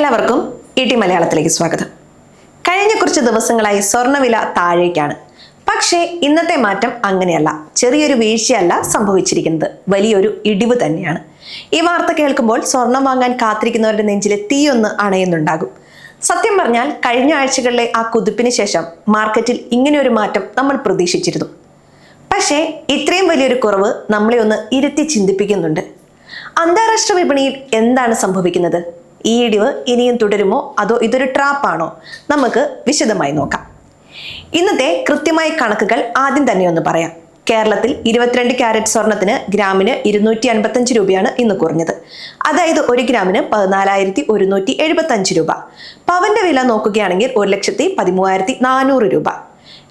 എല്ലാവർക്കും ഇടി മലയാളത്തിലേക്ക് സ്വാഗതം. കഴിഞ്ഞ കുറച്ച് ദിവസങ്ങളായി സ്വർണ്ണവില താഴേക്കാണ്. പക്ഷേ ഇന്നത്തെ മാറ്റം അങ്ങനെയല്ല. ചെറിയൊരു വീഴ്ചയല്ല സംഭവിച്ചിരിക്കുന്നത്, വലിയൊരു ഇടിവ് തന്നെയാണ്. ഈ വാർത്ത കേൾക്കുമ്പോൾ സ്വർണം വാങ്ങാൻ കാത്തിരിക്കുന്നവരുടെ നെഞ്ചിലെ തീയൊന്ന് അണയുന്നുണ്ടാകും. സത്യം പറഞ്ഞാൽ കഴിഞ്ഞ ആഴ്ചകളിലെ ആ കുതിപ്പിന് ശേഷം മാർക്കറ്റിൽ ഇങ്ങനെയൊരു മാറ്റം നമ്മൾ പ്രതീക്ഷിച്ചിരുന്നു. പക്ഷേ ഇത്രയും വലിയൊരു കുറവ് നമ്മളെ ഒന്ന് ഇരുത്തി ചിന്തിപ്പിക്കുന്നുണ്ട്. അന്താരാഷ്ട്ര വിപണിയിൽ എന്താണ് സംഭവിക്കുന്നത്? ഈ ഇടിവ് ഇനിയും തുടരുമോ, അതോ ഇതൊരു ട്രാപ്പാണോ? നമുക്ക് വിശദമായി നോക്കാം. ഇന്നത്തെ കൃത്യമായ കണക്കുകൾ ആദ്യം തന്നെ ഒന്ന് പറയാം. കേരളത്തിൽ 22 ക്യാരറ്റ് സ്വർണത്തിന് ഗ്രാമിന് 255 രൂപയാണ് ഇന്ന് കുറഞ്ഞത്. അതായത് 1 ഗ്രാമിന് 14,175 രൂപ. പവന്റെ വില നോക്കുകയാണെങ്കിൽ 1,13,400 രൂപ.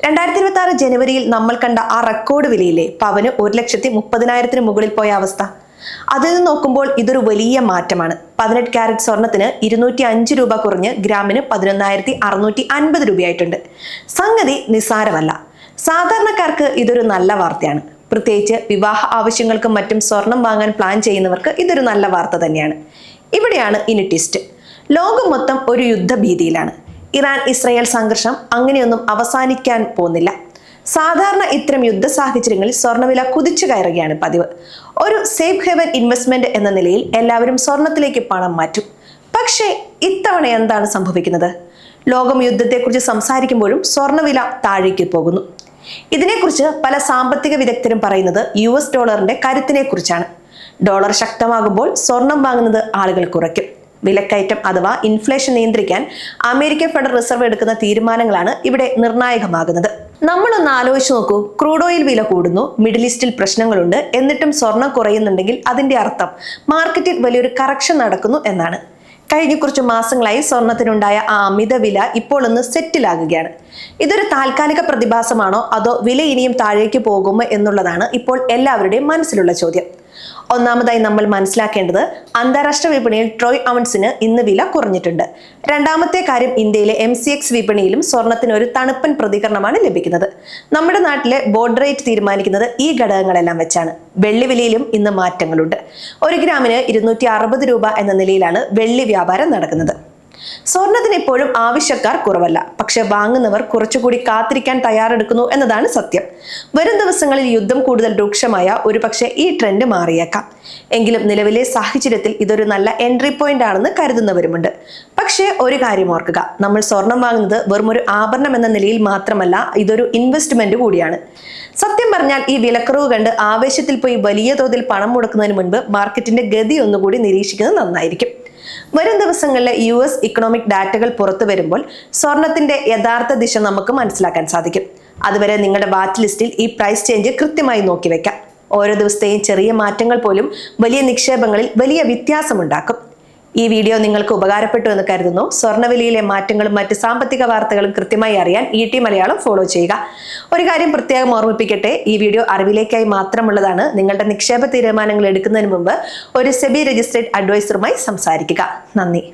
2026 ജനുവരിയിൽ നമ്മൾ കണ്ട ആ റെക്കോർഡ് വിലയിലെ പവന് 1,30,000-ന് മുകളിൽ പോയ അവസ്ഥ, അതിൽ നിന്ന് നോക്കുമ്പോൾ ഇതൊരു വലിയ മാറ്റമാണ്. 18 ക്യാരറ്റ് സ്വർണത്തിന് 205 രൂപ കുറഞ്ഞ് ഗ്രാമിന് 11,650 രൂപയായിട്ടുണ്ട്. സംഗതി നിസ്സാരമല്ല. സാധാരണക്കാർക്ക് ഇതൊരു നല്ല വാർത്തയാണ്. പ്രത്യേകിച്ച് വിവാഹ ആവശ്യങ്ങൾക്കും മറ്റും സ്വർണം വാങ്ങാൻ പ്ലാൻ ചെയ്യുന്നവർക്ക് ഇതൊരു നല്ല വാർത്ത തന്നെയാണ്. ഇവിടെയാണ് ഇനി ട്വിസ്റ്റ്. ലോകം മൊത്തം ഒരു യുദ്ധഭീതിയിലാണ്. ഇറാൻ ഇസ്രായേൽ സംഘർഷം അങ്ങനെയൊന്നും അവസാനിക്കാൻ പോകുന്നില്ല. സാധാരണ ഇത്തരം യുദ്ധ സാഹചര്യങ്ങളിൽ സ്വർണ്ണവില കുതിച്ചു കയറുകയാണ് പതിവ്. ഒരു സേഫ് ഹേവൻ ഇൻവെസ്റ്റ്മെന്റ് എന്ന നിലയിൽ എല്ലാവരും സ്വർണത്തിലേക്ക് പണം മാറ്റും. പക്ഷേ ഇത്തവണ എന്താണ് സംഭവിക്കുന്നത്? ലോകം യുദ്ധത്തെക്കുറിച്ച് സംസാരിക്കുമ്പോഴും സ്വർണ്ണവില താഴേക്ക് പോകുന്നു. ഇതിനെക്കുറിച്ച് പല സാമ്പത്തിക വിദഗ്ധരും പറയുന്നത് US ഡോളറിന്റെ കരുത്തിനെ കുറിച്ചാണ്. ഡോളർ ശക്തമാകുമ്പോൾ സ്വർണം വാങ്ങുന്നത് ആളുകൾ കുറയ്ക്കും. വിലക്കയറ്റം അഥവാ ഇൻഫ്ലേഷൻ നിയന്ത്രിക്കാൻ അമേരിക്കൻ ഫെഡറൽ റിസർവ് എടുക്കുന്ന തീരുമാനങ്ങളാണ് ഇവിടെ നിർണായകമാകുന്നത്. നമ്മളൊന്ന് ആലോചിച്ച് നോക്കൂ. ക്രൂഡ് ഓയിൽ വില കൂടുന്നു, മിഡിൽ ഈസ്റ്റിൽ പ്രശ്നങ്ങളുണ്ട്, എന്നിട്ടും സ്വർണം കുറയുന്നുണ്ടെങ്കിൽ അതിന്റെ അർത്ഥം മാർക്കറ്റിൽ വലിയൊരു കറക്ഷൻ നടക്കുന്നു എന്നാണ്. കഴിഞ്ഞ കുറച്ച് മാസങ്ങളായി സ്വർണത്തിനുണ്ടായ ആ അമിത വില ഇപ്പോൾ ഒന്ന് സെറ്റിലാകുകയാണ്. ഇതൊരു താൽക്കാലിക പ്രതിഭാസമാണോ, അതോ വില ഇനിയും താഴേക്ക് പോകുമോ എന്നുള്ളതാണ് ഇപ്പോൾ എല്ലാവരുടെയും മനസ്സിലുള്ള ചോദ്യം. ഒന്നാമതായി നമ്മൾ മനസ്സിലാക്കേണ്ടത് അന്താരാഷ്ട്ര വിപണിയിൽ ട്രോയ് ഔൺസിന് ഇന്ന് വില കുറഞ്ഞിട്ടുണ്ട്. രണ്ടാമത്തെ കാര്യം, ഇന്ത്യയിലെ MCX വിപണിയിലും സ്വർണത്തിന് ഒരു തണുപ്പൻ പ്രതികരണമാണ് ലഭിക്കുന്നത്. നമ്മുടെ നാട്ടിലെ ബോർഡ് റേറ്റ് തീരുമാനിക്കുന്നത് ഈ ഘടകങ്ങളെല്ലാം വെച്ചാണ്. വെള്ളി വിലയിലും ഇന്ന് മാറ്റങ്ങളുണ്ട്. 1 ഗ്രാമിന് 260 രൂപ എന്ന നിലയിലാണ് വെള്ളി വ്യാപാരം നടക്കുന്നത്. സ്വർണത്തിന് എപ്പോഴും ആവശ്യക്കാർ കുറവല്ല, പക്ഷെ വാങ്ങുന്നവർ കുറച്ചുകൂടി കാത്തിരിക്കാൻ തയ്യാറെടുക്കുന്നു എന്നതാണ് സത്യം. വരും ദിവസങ്ങളിൽ യുദ്ധം കൂടുതൽ രൂക്ഷമായ ഒരുപക്ഷെ ഈ ട്രെൻഡ് മാറിയേക്കാം. എങ്കിലും നിലവിലെ സാഹചര്യത്തിൽ ഇതൊരു നല്ല എൻട്രി പോയിന്റ് ആണെന്ന് കരുതുന്നവരുമുണ്ട്. പക്ഷേ ഒരു കാര്യം ഓർക്കുക, നമ്മൾ സ്വർണം വാങ്ങുന്നത് വെറും ഒരു ആഭരണം എന്ന നിലയിൽ മാത്രമല്ല, ഇതൊരു ഇൻവെസ്റ്റ്മെന്റ് കൂടിയാണ്. സത്യം പറഞ്ഞാൽ ഈ വിലക്കുറവ് കണ്ട് ആവേശത്തിൽ പോയി വലിയ തോതിൽ പണം മുടക്കുന്നതിന് മുൻപ് മാർക്കറ്റിന്റെ ഗതി ഒന്നുകൂടി നിരീക്ഷിക്കുന്നത് നന്നായിരിക്കും. വരും ദിവസങ്ങളിലെ US ഇക്കണോമിക് ഡാറ്റകൾ പുറത്തു വരുമ്പോൾ സ്വർണത്തിന്റെ യഥാർത്ഥ ദിശ നമുക്ക് മനസ്സിലാക്കാൻ സാധിക്കും. അതുവരെ നിങ്ങളുടെ വാച്ച് ലിസ്റ്റിൽ ഈ പ്രൈസ് ചേഞ്ച് കൃത്യമായി നോക്കി വെക്കാം. ഓരോ ദിവസത്തെയും ചെറിയ മാറ്റങ്ങൾ പോലും വലിയ നിക്ഷേപങ്ങളിൽ വലിയ വ്യത്യാസമുണ്ടാക്കും. ഈ വീഡിയോ നിങ്ങൾക്ക് ഉപകാരപ്പെട്ടു എന്ന് കരുതുന്നു. സ്വർണ്ണവിലയിലെ മാറ്റങ്ങളും മറ്റ് സാമ്പത്തിക വാർത്തകളും കൃത്യമായി അറിയാൻ ET മലയാളം ഫോളോ ചെയ്യുക. ഒരു കാര്യം പ്രത്യേകം ഓർമ്മിപ്പിക്കട്ടെ, ഈ വീഡിയോ അറിവിലേക്കായി മാത്രമുള്ളതാണ്. നിങ്ങളുടെ നിക്ഷേപ തീരുമാനങ്ങൾ എടുക്കുന്നതിന് മുമ്പ് ഒരു SEBI രജിസ്ട്രേഡ് അഡ്വൈസറുമായി സംസാരിക്കുക. നന്ദി.